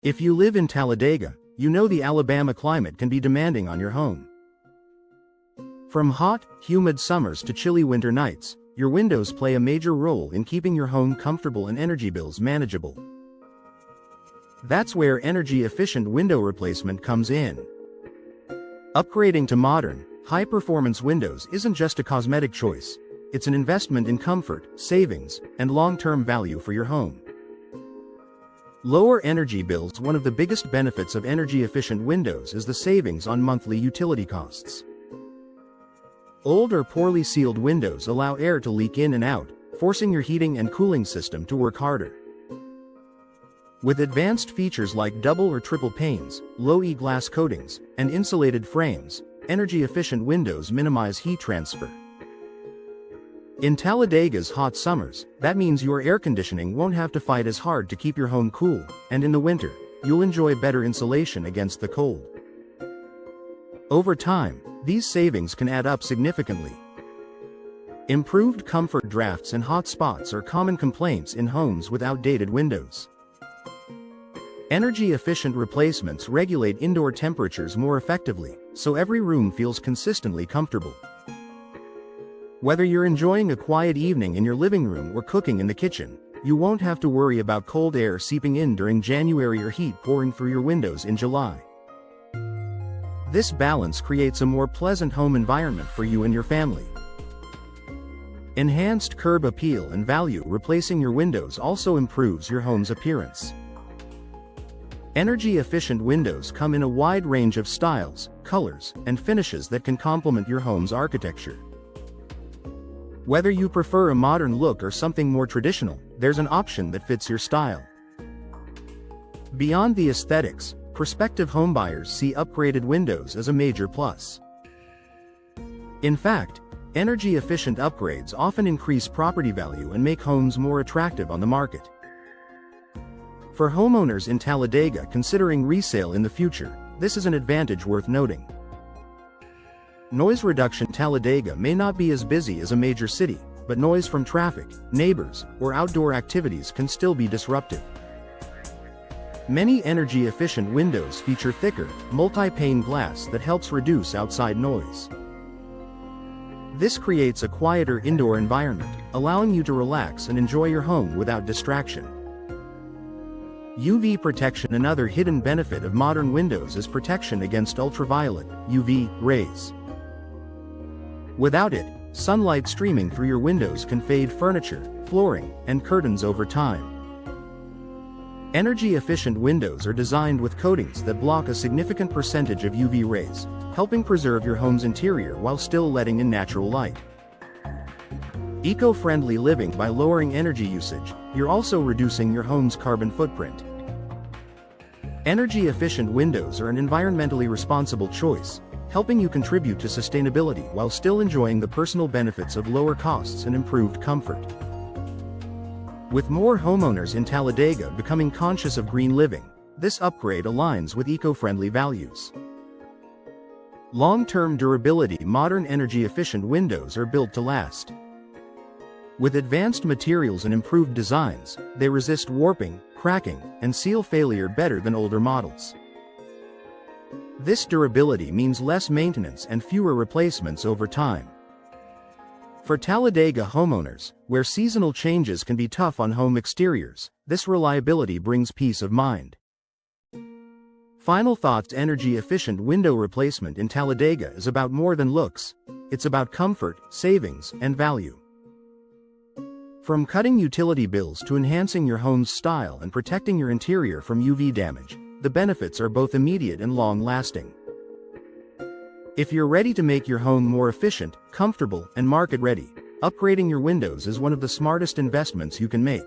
If you live in Talladega, you know the Alabama climate can be demanding on your home. From hot, humid summers to chilly winter nights, your windows play a major role in keeping your home comfortable and energy bills manageable. That's where energy-efficient window replacement comes in. Upgrading to modern, high-performance windows isn't just a cosmetic choice, it's an investment in comfort, savings, and long-term value for your home. Lower energy bills. One of the biggest benefits of energy-efficient windows is the savings on monthly utility costs. Old or poorly sealed windows allow air to leak in and out, forcing your heating and cooling system to work harder. With advanced features like double or triple panes, low-E glass coatings, and insulated frames, energy-efficient windows minimize heat transfer. In Talladega's hot summers, that means your air conditioning won't have to fight as hard to keep your home cool, and in the winter, you'll enjoy better insulation against the cold. Over time, these savings can add up significantly. Improved comfort. Drafts and hot spots are common complaints in homes with outdated windows. Energy-efficient replacements regulate indoor temperatures more effectively, so every room feels consistently comfortable. Whether you're enjoying a quiet evening in your living room or cooking in the kitchen, you won't have to worry about cold air seeping in during January or heat pouring through your windows in July. This balance creates a more pleasant home environment for you and your family. Enhanced curb appeal and value. Replacing your windows also improves your home's appearance. Energy-efficient windows come in a wide range of styles, colors, and finishes that can complement your home's architecture. Whether you prefer a modern look or something more traditional, there's an option that fits your style. Beyond the aesthetics, prospective homebuyers see upgraded windows as a major plus. In fact, energy-efficient upgrades often increase property value and make homes more attractive on the market. For homeowners in Talladega considering resale in the future, this is an advantage worth noting. Noise reduction. Talladega may not be as busy as a major city, but noise from traffic, neighbors, or outdoor activities can still be disruptive. Many energy-efficient windows feature thicker, multi-pane glass that helps reduce outside noise. This creates a quieter indoor environment, allowing you to relax and enjoy your home without distraction. UV protection. Another hidden benefit of modern windows is protection against ultraviolet, UV, rays. Without it, sunlight streaming through your windows can fade furniture, flooring, and curtains over time. Energy-efficient windows are designed with coatings that block a significant percentage of UV rays, helping preserve your home's interior while still letting in natural light. Eco-friendly living. By lowering energy usage, you're also reducing your home's carbon footprint. Energy-efficient windows are an environmentally responsible choice, helping you contribute to sustainability while still enjoying the personal benefits of lower costs and improved comfort. With more homeowners in Talladega becoming conscious of green living, this upgrade aligns with eco-friendly values. Long-term durability. Modern energy-efficient windows are built to last. With advanced materials and improved designs, they resist warping, cracking, and seal failure better than older models. This durability means less maintenance and fewer replacements over time. For Talladega homeowners, where seasonal changes can be tough on home exteriors, this reliability brings peace of mind. Final thoughts. Energy-efficient window replacement in Talladega is about more than looks. It's about comfort, savings, and value. From cutting utility bills to enhancing your home's style and protecting your interior from UV damage, the benefits are both immediate and long-lasting. If you're ready to make your home more efficient, comfortable, and market-ready, upgrading your windows is one of the smartest investments you can make.